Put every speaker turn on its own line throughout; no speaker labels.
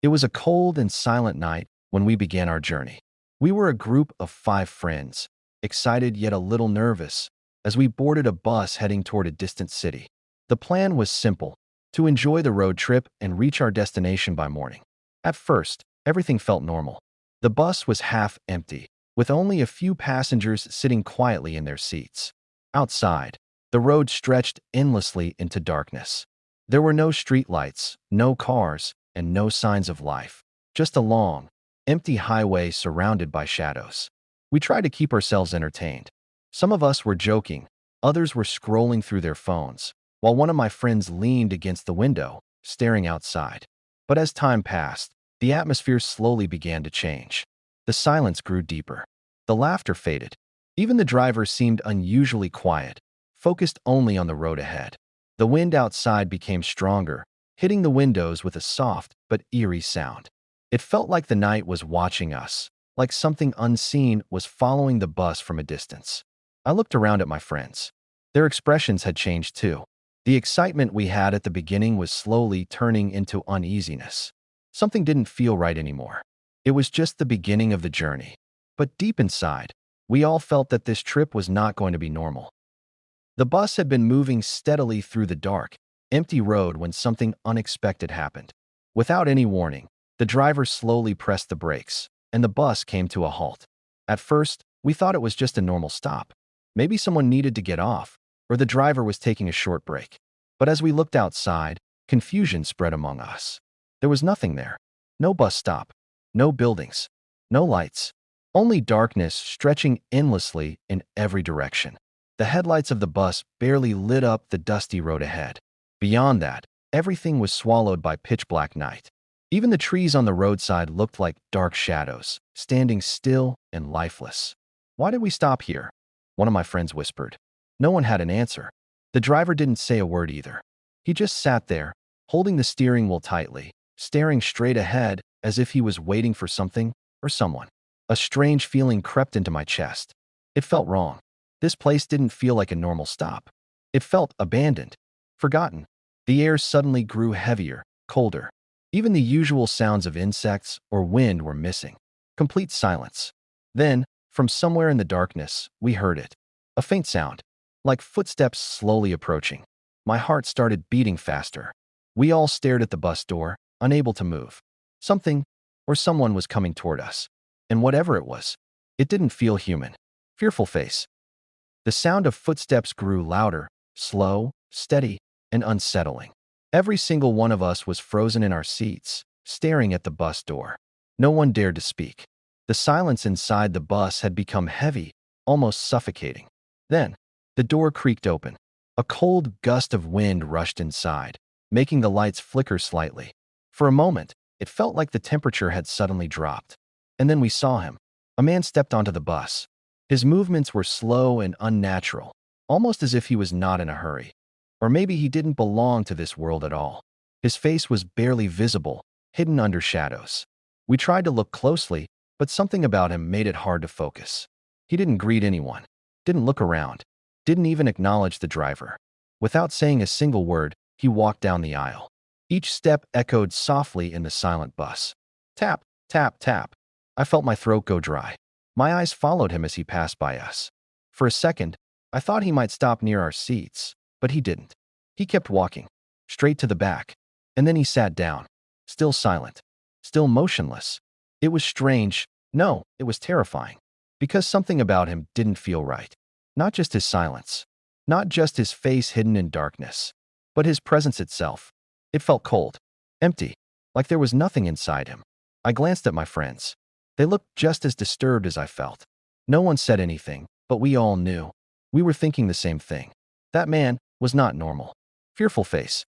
It was a cold and silent night when we began our journey. We were a group of 5 friends, excited yet a little nervous, as we boarded a bus heading toward a distant city. The plan was simple: to enjoy the road trip and reach our destination by morning. At first, everything felt normal. The bus was half empty, with only a few passengers sitting quietly in their seats. Outside, the road stretched endlessly into darkness. There were no streetlights, no cars, and no signs of life. Just a long, empty highway surrounded by shadows. We tried to keep ourselves entertained. Some of us were joking, others were scrolling through their phones, while one of my friends leaned against the window, staring outside. But as time passed, the atmosphere slowly began to change. The silence grew deeper. The laughter faded. Even the driver seemed unusually quiet, focused only on the road ahead. The wind outside became stronger, hitting the windows with a soft but eerie sound. It felt like the night was watching us, like something unseen was following the bus from a distance. I looked around at my friends. Their expressions had changed too. The excitement we had at the beginning was slowly turning into uneasiness. Something didn't feel right anymore. It was just the beginning of the journey. But deep inside, we all felt that this trip was not going to be normal. The bus had been moving steadily through the dark, empty road when something unexpected happened. Without any warning, the driver slowly pressed the brakes, and the bus came to a halt. At first, we thought it was just a normal stop. Maybe someone needed to get off, or the driver was taking a short break. But as we looked outside, confusion spread among us. There was nothing there. No bus stop, no buildings, no lights, only darkness stretching endlessly in every direction. The headlights of the bus barely lit up the dusty road ahead. Beyond that, everything was swallowed by pitch-black night. Even the trees on the roadside looked like dark shadows, standing still and lifeless. "Why did we stop here?" one of my friends whispered. No one had an answer. The driver didn't say a word either. He just sat there, holding the steering wheel tightly, staring straight ahead as if he was waiting for something or someone. A strange feeling crept into my chest. It felt wrong. This place didn't feel like a normal stop. It felt abandoned, forgotten. The air suddenly grew heavier, colder. Even the usual sounds of insects or wind were missing. Complete silence. Then, from somewhere in the darkness, we heard it. A faint sound, like footsteps slowly approaching. My heart started beating faster. We all stared at the bus door, unable to move. Something or someone was coming toward us. And whatever it was, it didn't feel human. Fearful face. The sound of footsteps grew louder, slow, steady, and unsettling. Every single one of us was frozen in our seats, staring at the bus door. No one dared to speak. The silence inside the bus had become heavy, almost suffocating. Then, the door creaked open. A cold gust of wind rushed inside, making the lights flicker slightly. For a moment, it felt like the temperature had suddenly dropped. And then we saw him. A man stepped onto the bus. His movements were slow and unnatural, almost as if he was not in a hurry. Or maybe he didn't belong to this world at all. His face was barely visible, hidden under shadows. We tried to look closely, but something about him made it hard to focus. He didn't greet anyone, didn't look around, didn't even acknowledge the driver. Without saying a single word, he walked down the aisle. Each step echoed softly in the silent bus. Tap, tap, tap. I felt my throat go dry. My eyes followed him as he passed by us. For a second, I thought he might stop near our seats, but he didn't. He kept walking, straight to the back, and then he sat down, still silent, still motionless. It was strange. No, it was terrifying, because something about him didn't feel right. Not just his silence, not just his face hidden in darkness, but his presence itself. It felt cold, empty, like there was nothing inside him. I glanced at my friends. They looked just as disturbed as I felt. No one said anything, but we all knew. We were thinking the same thing. That man was not normal. Fearful face.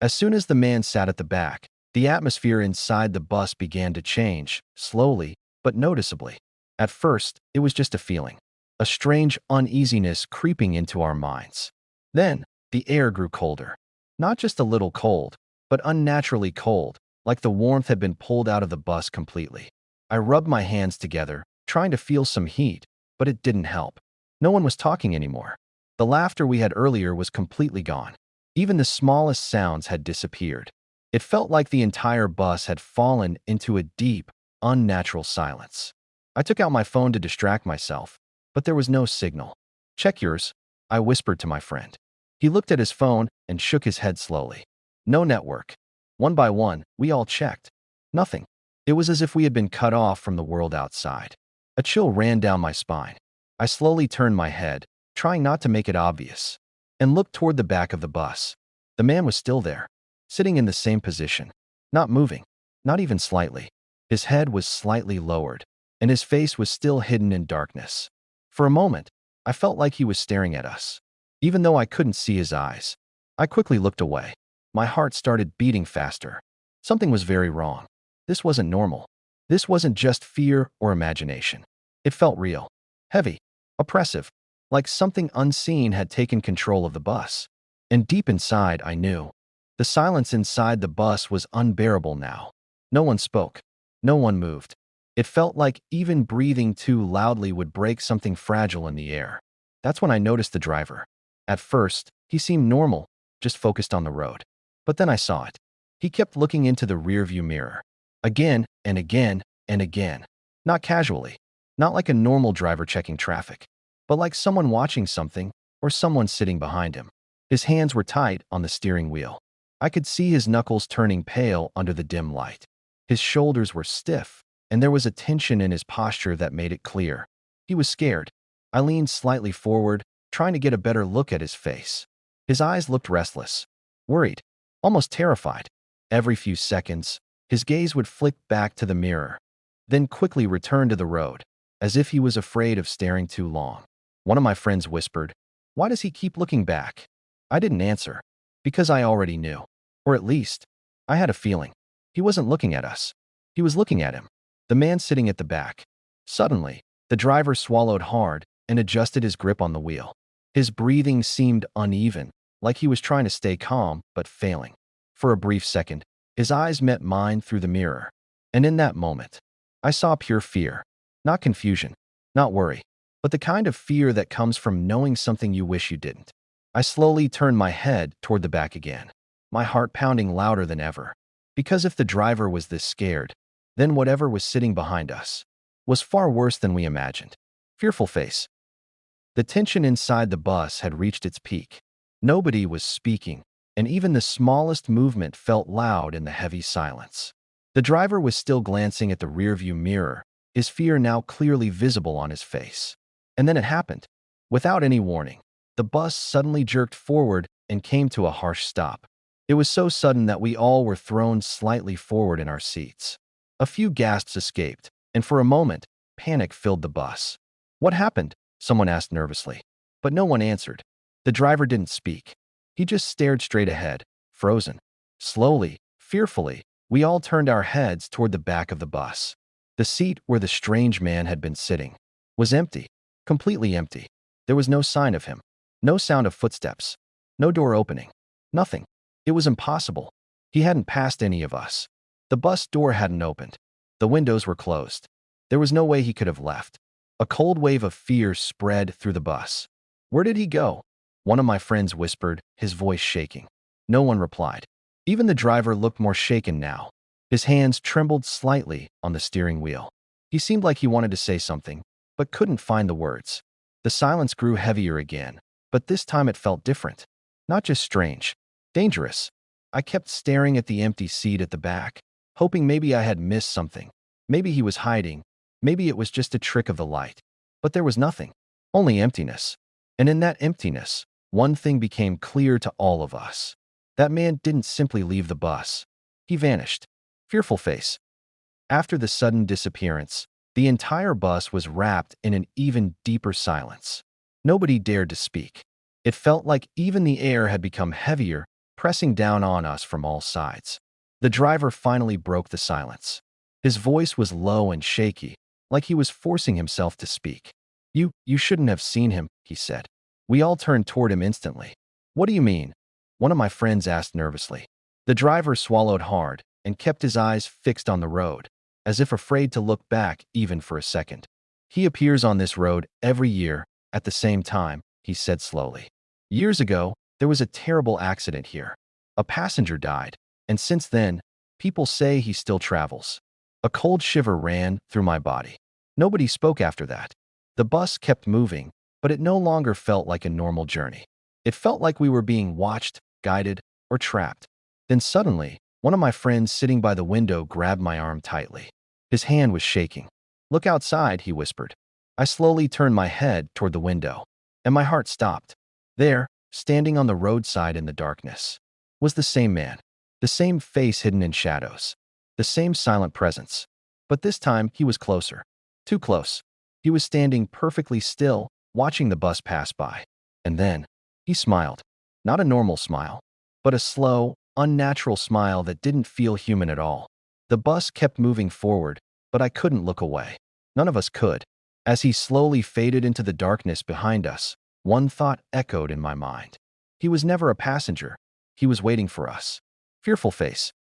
As soon as the man sat at the back, the atmosphere inside the bus began to change, slowly, but noticeably. At first, it was just a feeling, a strange uneasiness creeping into our minds. Then, the air grew colder. Not just a little cold, but unnaturally cold, like the warmth had been pulled out of the bus completely. I rubbed my hands together, trying to feel some heat, but it didn't help. No one was talking anymore. The laughter we had earlier was completely gone. Even the smallest sounds had disappeared. It felt like the entire bus had fallen into a deep, unnatural silence. I took out my phone to distract myself, but there was no signal. "Check yours," I whispered to my friend. He looked at his phone and shook his head slowly. "No network." One by one, we all checked. Nothing. It was as if we had been cut off from the world outside. A chill ran down my spine. I slowly turned my head, trying not to make it obvious, and looked toward the back of the bus. The man was still there, sitting in the same position, not moving, not even slightly. His head was slightly lowered, and his face was still hidden in darkness. For a moment, I felt like he was staring at us. Even though I couldn't see his eyes, I quickly looked away. My heart started beating faster. Something was very wrong. This wasn't normal. This wasn't just fear or imagination. It felt real, heavy, oppressive, like something unseen had taken control of the bus. And deep inside, I knew. The silence inside the bus was unbearable now. No one spoke. No one moved. It felt like even breathing too loudly would break something fragile in the air. That's when I noticed the driver. At first, he seemed normal, just focused on the road. But then I saw it. He kept looking into the rearview mirror. Again and again and again. Not casually. Not like a normal driver checking traffic, but like someone watching something or someone sitting behind him. His hands were tight on the steering wheel. I could see his knuckles turning pale under the dim light. His shoulders were stiff, and there was a tension in his posture that made it clear. He was scared. I leaned slightly forward, trying to get a better look at his face. His eyes looked restless, worried, almost terrified. Every few seconds, his gaze would flick back to the mirror, then quickly return to the road, as if he was afraid of staring too long. One of my friends whispered, "Why does he keep looking back?" I didn't answer, because I already knew. Or at least, I had a feeling. He wasn't looking at us. He was looking at him, the man sitting at the back. Suddenly, the driver swallowed hard and adjusted his grip on the wheel. His breathing seemed uneven, like he was trying to stay calm, but failing. For a brief second, his eyes met mine through the mirror. And in that moment, I saw pure fear. Not confusion, not worry, but the kind of fear that comes from knowing something you wish you didn't. I slowly turned my head toward the back again, my heart pounding louder than ever. Because if the driver was this scared, then whatever was sitting behind us was far worse than we imagined. Fearful face. The tension inside the bus had reached its peak. Nobody was speaking, and even the smallest movement felt loud in the heavy silence. The driver was still glancing at the rearview mirror, his fear now clearly visible on his face. And then it happened. Without any warning, the bus suddenly jerked forward and came to a harsh stop. It was so sudden that we all were thrown slightly forward in our seats. A few gasps escaped, and for a moment, panic filled the bus. "What happened?" someone asked nervously. But no one answered. The driver didn't speak. He just stared straight ahead, frozen. Slowly, fearfully, we all turned our heads toward the back of the bus. The seat where the strange man had been sitting was empty, completely empty. There was no sign of him, no sound of footsteps, no door opening, nothing. It was impossible. He hadn't passed any of us. The bus door hadn't opened. The windows were closed. There was no way he could have left. A cold wave of fear spread through the bus. "Where did he go?" one of my friends whispered, his voice shaking. No one replied. Even the driver looked more shaken now. His hands trembled slightly on the steering wheel. He seemed like he wanted to say something, but couldn't find the words. The silence grew heavier again, but this time it felt different. Not just strange, dangerous. I kept staring at the empty seat at the back, hoping maybe I had missed something. Maybe he was hiding. Maybe it was just a trick of the light. But there was nothing, only emptiness. And in that emptiness, one thing became clear to all of us. That man didn't simply leave the bus. He vanished. Fearful face. After the sudden disappearance, the entire bus was wrapped in an even deeper silence. Nobody dared to speak. It felt like even the air had become heavier, pressing down on us from all sides. The driver finally broke the silence. His voice was low and shaky, like he was forcing himself to speak. You shouldn't have seen him," he said. We all turned toward him instantly. "What do you mean?" one of my friends asked nervously. The driver swallowed hard and kept his eyes fixed on the road, as if afraid to look back even for a second. "He appears on this road every year at the same time," he said slowly. "Years ago, there was a terrible accident here. A passenger died. And since then, people say he still travels. A cold shiver ran through my body. Nobody spoke after that. The bus kept moving, but it no longer felt like a normal journey. It felt like we were being watched, guided, or trapped. Then suddenly, one of my friends sitting by the window grabbed my arm tightly. His hand was shaking. "Look outside," he whispered. I slowly turned my head toward the window, and my heart stopped. There, standing on the roadside in the darkness, was the same man, the same face hidden in shadows, the same silent presence. But this time, he was closer. Too close. He was standing perfectly still, watching the bus pass by. And then, he smiled. Not a normal smile, but a slow, unnatural smile that didn't feel human at all. The bus kept moving forward, but I couldn't look away. None of us could. As he slowly faded into the darkness behind us, one thought echoed in my mind. He was never a passenger. He was waiting for us. Fearful face.